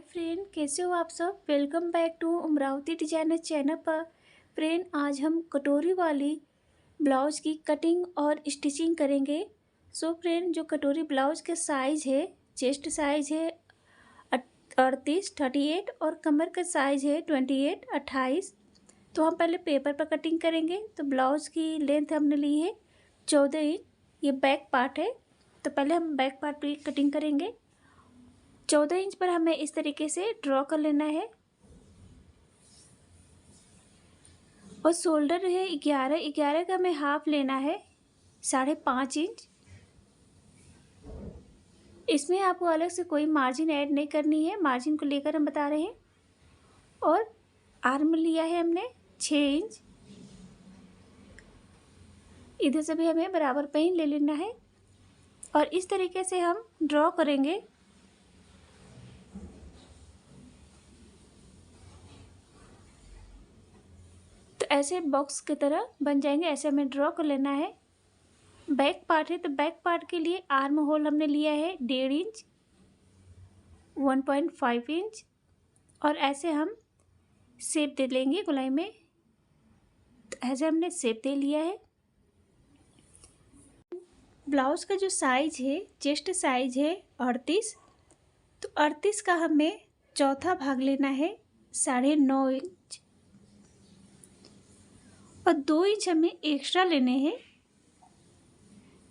Friend, कैसे हो आप सब। Welcome back to Amravati designer channel पर। फ्रेंड, आज हम कटोरी वाली ब्लाउज की कटिंग और स्टिचिंग करेंगे। सो फ्रेंड, जो कटोरी ब्लाउज के साइज है, चेस्ट साइज है 38 और कमर का साइज है 28। तो हम पहले पेपर पर कटिंग करेंगे। तो ब्लाउज की लेंथ हमने ली है 14 इंच। ये बैक पार्ट है, तो पहले हम बैक पार्ट की कटिंग करेंगे। 14 इंच पर हमें इस तरीके से ड्रॉ कर लेना है और शोल्डर है 11 का हमें हाफ लेना है 5.5 इंच। इसमें आपको अलग से कोई मार्जिन ऐड नहीं करनी है, मार्जिन को लेकर हम बता रहे हैं। और आर्म लिया है हमने 6 इंच। इधर से भी हमें बराबर पे ही ले लेना है और इस तरीके से हम ड्रॉ करेंगे। तो ऐसे बॉक्स की तरह बन जाएंगे, ऐसे हमें ड्रॉ कर लेना है। बैक पार्ट है, तो बैक पार्ट के लिए आर्म होल हमने लिया है 1.5 इंच, 1.5 इंच और ऐसे हम शेप दे लेंगे गोलाई में। तो ऐसे हमने शेप दे लिया है। ब्लाउज का जो साइज है, चेस्ट साइज है 38, तो 38 का हमें चौथा भाग लेना है 9.5 इंच और 2 इंच हमें एक्स्ट्रा लेने हैं।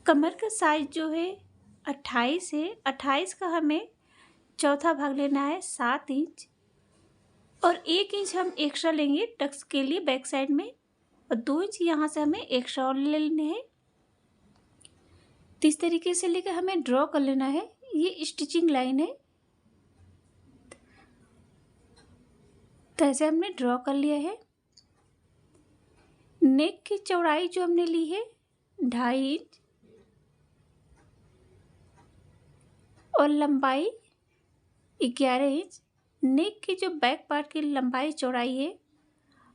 कमर का साइज जो है 28 है, 28 का हमें चौथा भाग लेना है 7 इंच और 1 इंच हम एक्स्ट्रा लेंगे टक्स के लिए बैक साइड में और 2 इंच यहाँ से हमें एक्स्ट्रा और ले लेने हैं। तो इस तरीके से लेकर हमें ड्रॉ कर लेना है। ये स्टिचिंग लाइन है, तो ऐसे हमने ड्रॉ कर लिया है। नेक की चौड़ाई जो हमने ली है 2.5 इंच और लंबाई 11 इंच। नेक की जो बैक पार्ट की लंबाई चौड़ाई है,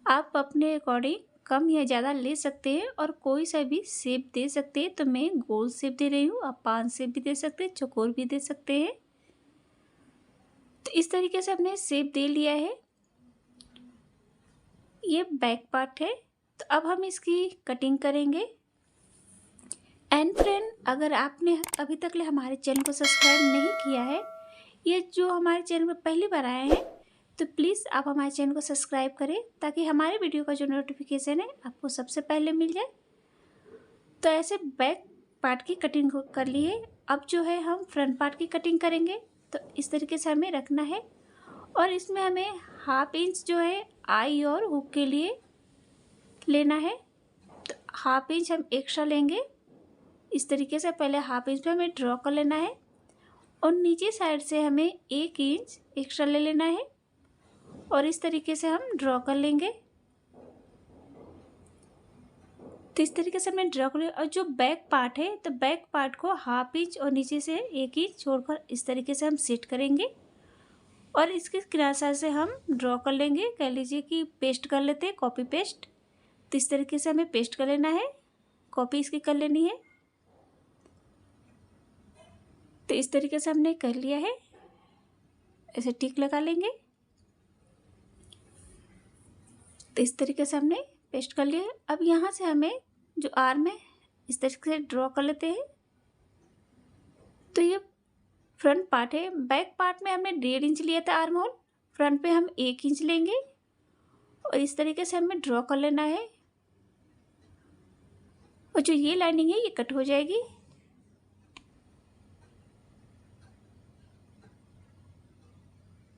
आप अपने अकॉर्डिंग कम या ज़्यादा ले सकते हैं और कोई सा भी शेप दे सकते हैं। तो मैं गोल शेप दे रही हूँ, आप पान शेप भी दे सकते हैं, चौकोर भी दे सकते हैं। तो इस तरीके से हमने शेप दे लिया है। ये बैक पार्ट है, तो अब हम इसकी कटिंग करेंगे। एंड फ्रेंड, अगर आपने अभी तक ले हमारे चैनल को सब्सक्राइब नहीं किया है, ये जो हमारे चैनल पर पहली बार आए हैं, तो प्लीज़ आप हमारे चैनल को सब्सक्राइब करें ताकि हमारे वीडियो का जो नोटिफिकेशन है आपको सबसे पहले मिल जाए। तो ऐसे बैक पार्ट की कटिंग कर लिए। अब जो है हम फ्रंट पार्ट की कटिंग करेंगे। तो इस तरीके से हमें रखना है और इसमें हमें 1/2 इंच जो है आई और हुक के लिए लेना है। तो 1/2 इंच हम एक्स्ट्रा लेंगे। इस तरीके से पहले 1/2 इंच पे हमें ड्रॉ कर लेना है और नीचे साइड से हमें 1 इंच एक्स्ट्रा ले लेना है और इस तरीके से हम ड्रॉ कर लेंगे। तो इस तरीके से हमने ड्रॉ कर लिया। और जो बैक पार्ट है, तो बैक पार्ट को 1/2 इंच और नीचे से 1 इंच छोड़कर इस तरीके से हम सेट करेंगे और इसके किनारे से हम ड्रॉ कर लेंगे। कह लीजिए कि पेस्ट कर लेते हैं, कॉपी पेस्ट। तो इस तरीके से हमें पेस्ट कर लेना है, कॉपी इसकी कर लेनी है। तो इस तरीके से हमने कर लिया है, ऐसे टिक लगा लेंगे। तो इस तरीके से हमने पेस्ट कर लिया है। अब यहाँ से हमें जो आर्म है इस तरीके से ड्रॉ कर लेते हैं। तो ये फ्रंट पार्ट है। बैक पार्ट में हमने 1.5 इंच लिया था आर्म होल, फ्रंट पे हम 1 इंच लेंगे और इस तरीके से हमें ड्रॉ कर लेना है। और जो ये लाइनिंग है ये कट हो जाएगी।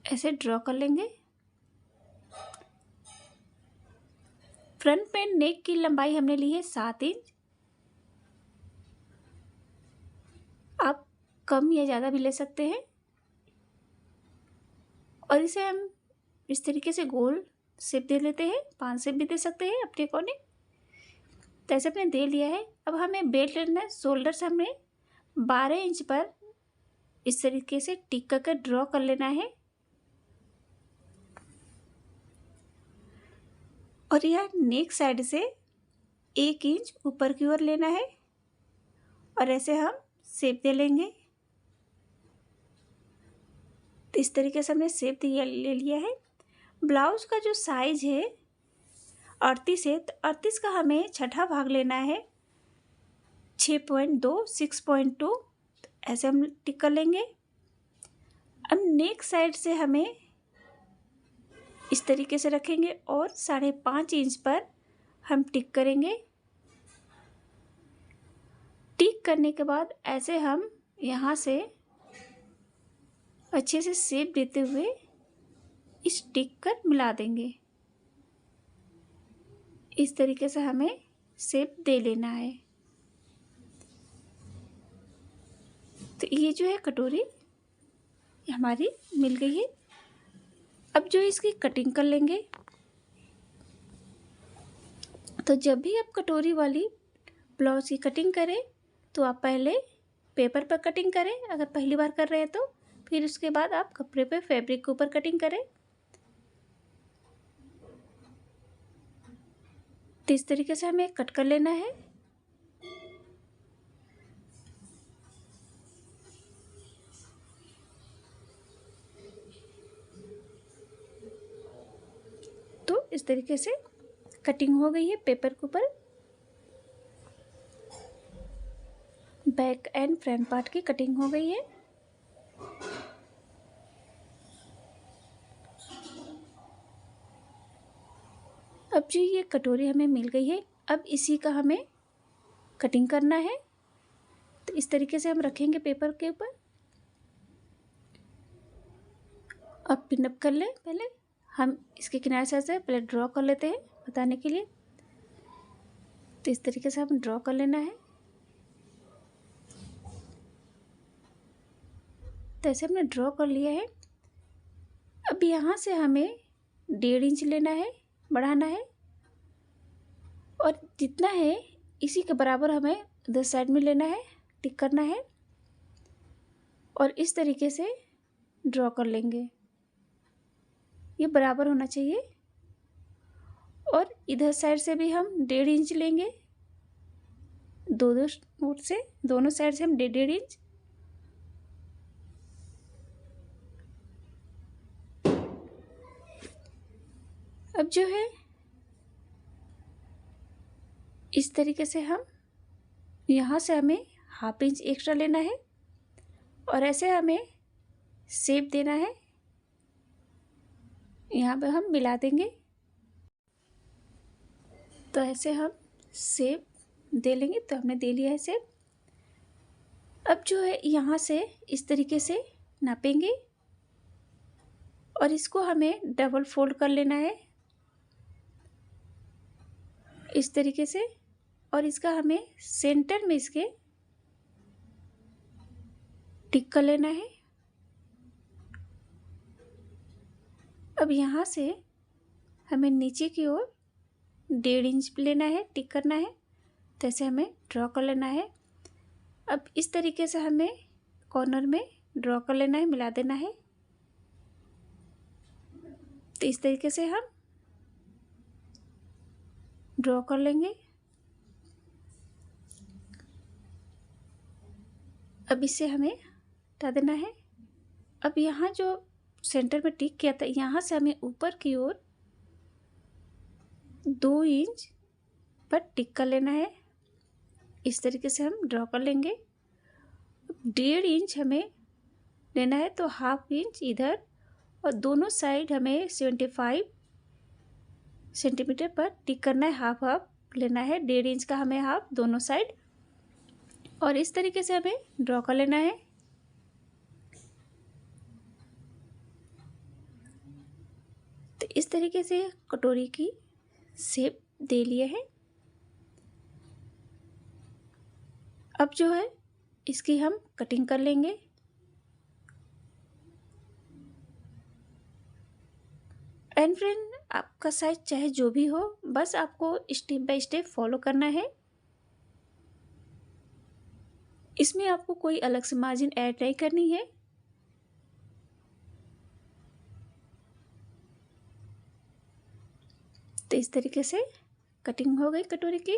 ऐसे ड्रॉ कर लेंगे। फ्रंट पे नेक की लंबाई हमने ली है 7 इंच। आप कम या ज़्यादा भी ले सकते हैं और इसे हम इस तरीके से गोल शेप दे लेते हैं, पान शेप भी दे सकते हैं अपने अकॉर्डिंग। तो ऐसे हमने दे लिया है। अब हमें बेल्ट लेना है। शोल्डर से हमने 12 इंच पर इस तरीके से टिक करके ड्रॉ कर लेना है और यह नेक साइड से 1 इंच ऊपर की ओर लेना है और ऐसे हम शेप दे लेंगे। तो इस तरीके से हमने शेप ले लिया है। ब्लाउज का जो साइज है 38 है, तो 38 का हमें छठा भाग लेना है 6.2 6.2, ऐसे हम टिक कर लेंगे। अब नेक साइड से हमें इस तरीके से रखेंगे और 5.5 इंच पर हम टिक करेंगे। टिक करने के बाद ऐसे हम यहाँ से अच्छे से शेप देते हुए इस टिक कर मिला देंगे। इस तरीके से हमें शेप दे लेना है। तो ये जो है कटोरी हमारी मिल गई है। अब जो इसकी कटिंग कर लेंगे। तो जब भी आप कटोरी वाली ब्लाउज की कटिंग करें तो आप पहले पेपर पर कटिंग करें, अगर पहली बार कर रहे हैं तो। फिर उसके बाद आप कपड़े पे फैब्रिक के ऊपर कटिंग करें। तो इस तरीके से हमें कट कर लेना है। तो इस तरीके से कटिंग हो गई है पेपर के ऊपर। बैक एंड फ्रंट पार्ट की कटिंग हो गई है। अब जो ये कटोरी हमें मिल गई है, अब इसी का हमें कटिंग करना है। तो इस तरीके से हम रखेंगे पेपर के ऊपर। अब पिनअप कर लें। पहले हम इसके किनारे से पहले ड्रॉ कर लेते हैं बताने के लिए। तो इस तरीके से हम ड्रॉ कर लेना है। तो ऐसे हमने ड्रॉ कर लिया है। अब यहाँ से हमें 1.5 इंच लेना है, बढ़ाना है, और जितना है इसी के बराबर हमें इधर साइड में लेना है, टिक करना है और इस तरीके से ड्रॉ कर लेंगे। ये बराबर होना चाहिए। और इधर साइड से भी हम 1.5 इंच लेंगे, दोनों साइड से हम 1.5 इंच। अब जो है इस तरीके से हम यहाँ से हमें 1/2 इंच एक्स्ट्रा लेना है और ऐसे हमें शेप देना है। यहाँ पे हम मिला देंगे। तो ऐसे हम शेप दे लेंगे। तो हमने दे लिया है शेप। अब जो है यहाँ से इस तरीके से नापेंगे और इसको हमें डबल फोल्ड कर लेना है इस तरीके से, और इसका हमें सेंटर में इसके टिक कर लेना है। अब यहाँ से हमें नीचे की ओर 1.5 इंच लेना है, टिक करना है। तो ऐसे हमें ड्रॉ कर लेना है। अब इस तरीके से हमें कॉर्नर में ड्रॉ कर लेना है, मिला देना है। तो इस तरीके से हम ड्रॉ कर लेंगे। अब इसे हमें हटा देना है। अब यहाँ जो सेंटर में टिक किया था, यहाँ से हमें ऊपर की ओर 2 इंच पर टिक कर लेना है। इस तरीके से हम ड्रॉ कर लेंगे। 1.5 इंच हमें लेना है, तो 1/2 इंच इधर और दोनों साइड हमें 75 सेंटीमीटर पर टिक करना है। हाफ लेना है, 1.5 इंच का हमें हाफ दोनों साइड, और इस तरीके से हमें ड्रॉ कर लेना है। तो इस तरीके से कटोरी की शेप दे लिए है। अब जो है इसकी हम कटिंग कर लेंगे। एंड फ्रेंड, आपका साइज चाहे जो भी हो, बस आपको स्टेप बाय स्टेप फॉलो करना है। इसमें आपको कोई अलग से मार्जिन ऐड नहीं करनी है। तो इस तरीके से कटिंग हो गई कटोरी की।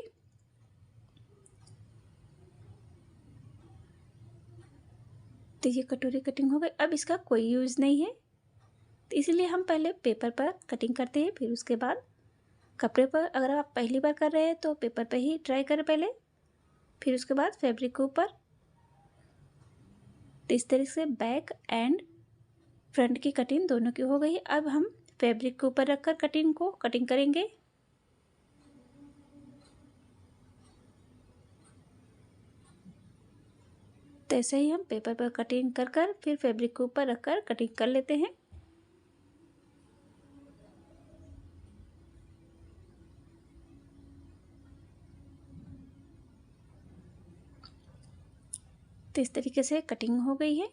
तो तो ये कटोरी कटिंग हो गई। अब इसका कोई यूज़ नहीं है, तो इसलिए हम पहले पेपर पर कटिंग करते हैं, फिर उसके बाद कपड़े पर। अगर आप पहली बार कर रहे हैं तो पेपर पर ही ट्राई करें पहले, फिर उसके बाद फैब्रिक के ऊपर। तो इस तरीके से बैक एंड फ्रंट की कटिंग दोनों की हो गई। अब हम फैब्रिक के ऊपर रखकर कटिंग करेंगे। तो ऐसे ही हम पेपर पर कटिंग कर कर फिर फैब्रिक के ऊपर रखकर कटिंग कर लेते हैं। तो इस तरीके से कटिंग हो गई है।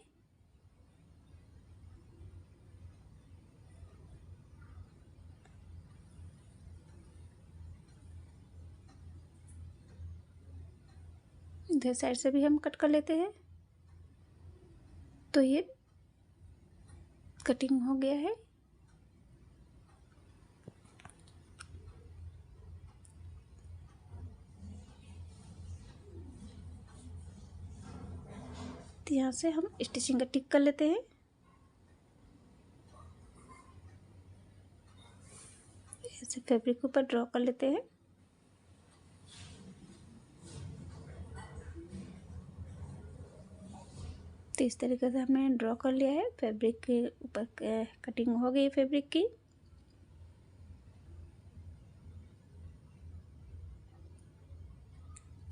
इधर साइड से भी हम कट कर लेते हैं। तो ये कटिंग हो गया है। तो यहाँ से हम स्टिचिंग का टिक कर लेते हैं। ऐसे फैब्रिक के ऊपर ड्रॉ कर लेते हैं। तो इस तरीके से हमने ड्रॉ कर लिया है। फैब्रिक के ऊपर कटिंग हो गई फैब्रिक की।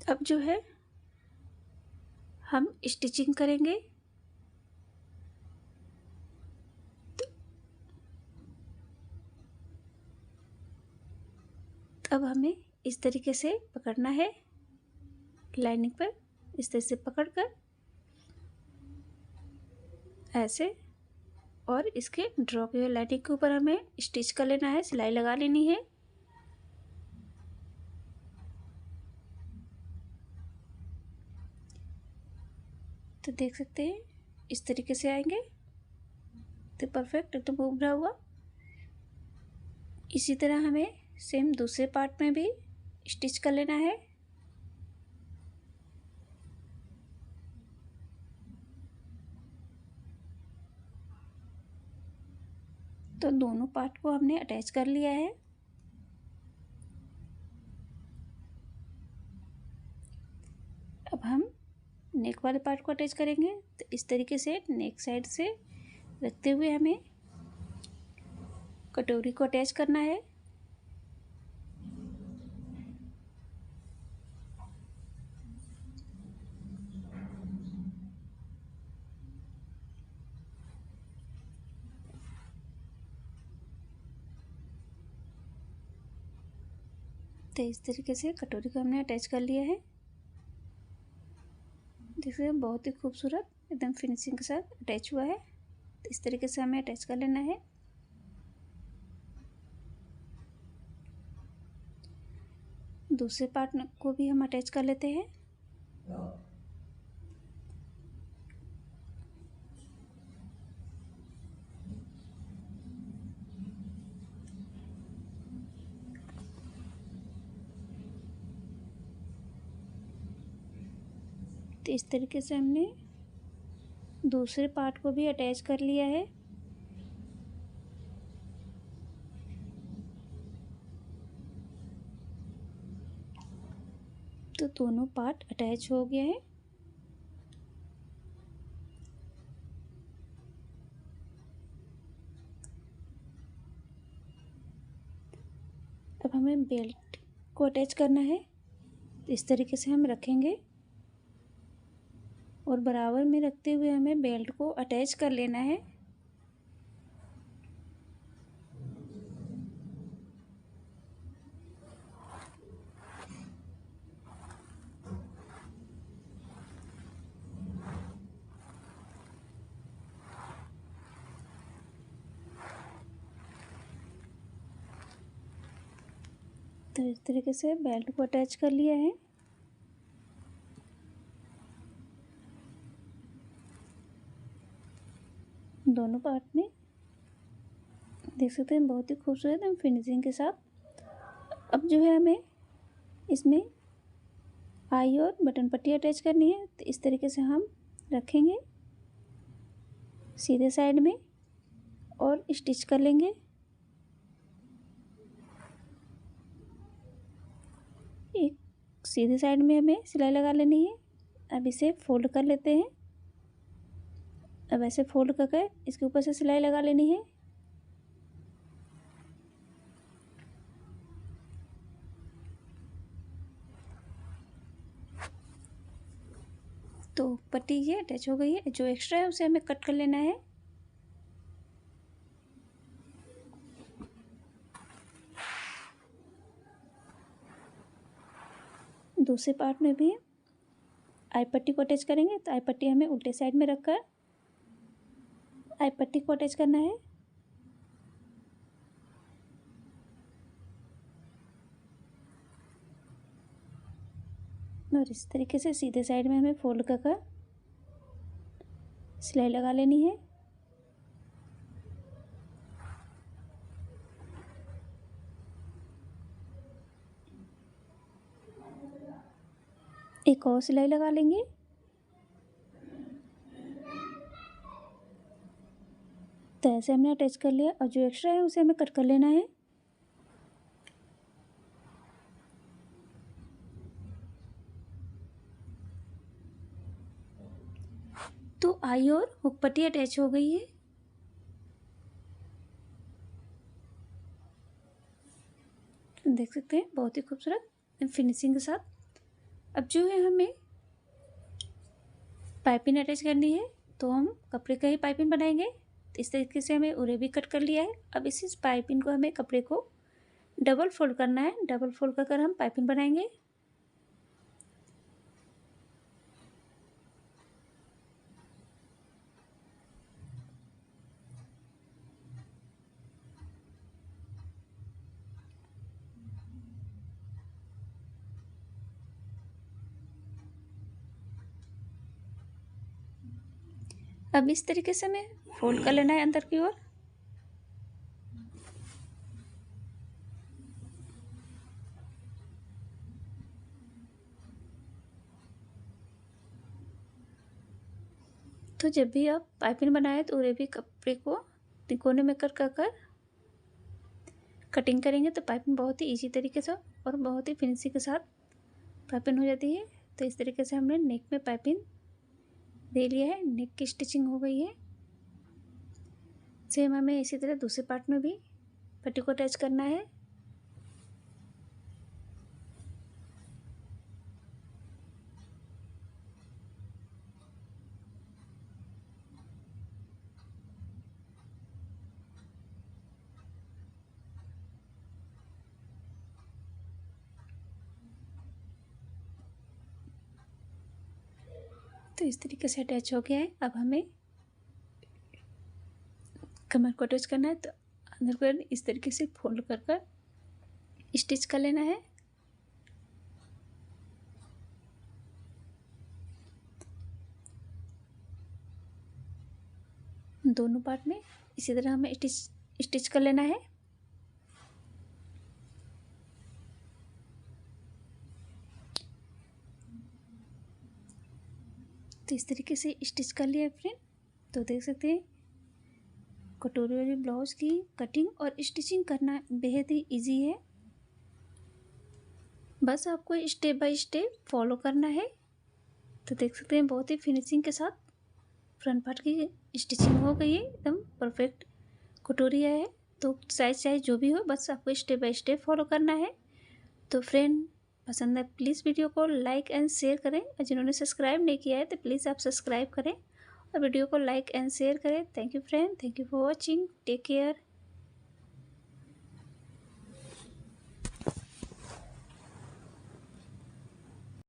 अब जो है हम स्टिचिंग करेंगे। तो अब हमें इस तरीके से पकड़ना है, लाइनिंग पर इस तरह से पकड़कर ऐसे, और इसके ड्रॉ किए लाइनिंग के ऊपर हमें स्टिच कर लेना है, सिलाई लगा लेनी है। तो देख सकते हैं इस तरीके से आएंगे, तो परफेक्ट एकदम उभरा हुआ। इसी तरह हमें सेम दूसरे पार्ट में भी स्टिच कर लेना है। तो दोनों पार्ट को हमने अटैच कर लिया है। अब हम नेक वाले पार्ट को अटैच करेंगे। तो इस तरीके से नेक साइड से रखते हुए हमें कटोरी को अटैच करना है। तो इस तरीके से कटोरी को हमने अटैच कर लिया है। देखिए बहुत ही खूबसूरत एकदम फिनिशिंग के साथ अटैच हुआ है। तो इस तरीके से हमें अटैच कर लेना है। दूसरे पार्ट को भी हम अटैच कर लेते हैं। तो इस तरीके से हमने दूसरे पार्ट को भी अटैच कर लिया है। तो दोनों पार्ट अटैच हो गया है। अब हमें बेल्ट को अटैच करना है। तो इस तरीके से हम रखेंगे और बराबर में रखते हुए हमें बेल्ट को अटैच कर लेना है। तो इस तरीके से बेल्ट को अटैच कर लिया है। दोनों पार्ट में देख सकते हैं बहुत ही खूबसूरत है फिनिशिंग के साथ। अब जो है हमें इसमें आई और बटन पट्टी अटैच करनी है। तो इस तरीके से हम रखेंगे सीधे साइड में और स्टिच कर लेंगे। एक सीधे साइड में हमें सिलाई लगा लेनी है। अब इसे फोल्ड कर लेते हैं। अब ऐसे फोल्ड करके इसके ऊपर से सिलाई लगा लेनी है। तो पट्टी ये अटैच हो गई है। जो एक्स्ट्रा है उसे हमें कट कर लेना है। दूसरे पार्ट में भी आई पट्टी को अटैच करेंगे। तो आई पट्टी हमें उल्टे साइड में रखकर आई पट्टी को अटैच करना है। और इस तरीके से सीधे साइड में हमें फोल्ड कर सिलाई लगा लेनी है। एक और सिलाई लगा लेंगे। तो ऐसे हमने अटैच कर लिया और जो एक्स्ट्रा है उसे हमें कट कर लेना है। तो आई और हुक पट्टी अटैच हो गई है। देख सकते हैं बहुत ही खूबसूरत फिनिशिंग के साथ। अब जो है हमें पाइपिंग अटैच करनी है। तो हम कपड़े का ही पाइपिंग बनाएंगे। तो इस तरीके से हमें उरे भी कट कर लिया है। अब इस पाइपिंग को हमें कपड़े को डबल फोल्ड करना है। डबल फोल्ड कर हम पाइपिंग बनाएंगे। अब इस तरीके से हमें फोल्ड कर लेना है अंदर की ओर। तो जब भी आप पाइपिंग बनाए तो उरे भी कपड़े को तिकोने में कर कटिंग करेंगे तो पाइपिंग बहुत ही इजी तरीके से और बहुत ही फिनिशिंग के साथ पाइपिंग हो जाती है। तो इस तरीके से हमने नेक में पाइपिंग दे लिया है। नेक की स्टिचिंग हो गई है। सेम हमें इसी तरह दूसरे पार्ट में भी पट्टी को अटैच करना है। तो इस तरीके से अटैच हो गया है। अब हमें कमर को अटैच करना है। तो अंदर को इस तरीके से फोल्ड कर स्टिच कर लेना है। दोनों पार्ट में इसी तरह हमें स्टिच कर लेना है। तो इस तरीके से स्टिच कर लिया है फ्रेंड। तो देख सकते हैं कटोरी वाली ब्लाउज की कटिंग और स्टिचिंग करना बेहद ही इजी है। बस आपको स्टेप बाय स्टेप फॉलो करना है। तो देख सकते हैं बहुत ही फिनिशिंग के साथ फ्रंट पार्ट की स्टिचिंग हो गई है। एकदम परफेक्ट कटोरिया है। तो साइज जो भी हो बस आपको स्टेप बाय स्टेप फॉलो करना है। तो फ्रेंड पसंद है प्लीज़ वीडियो को लाइक एंड शेयर करें। और जिन्होंने सब्सक्राइब नहीं किया है तो प्लीज़ आप सब्सक्राइब करें और वीडियो को लाइक एंड शेयर करें। Thank you friend. Thank you for watching. Take care.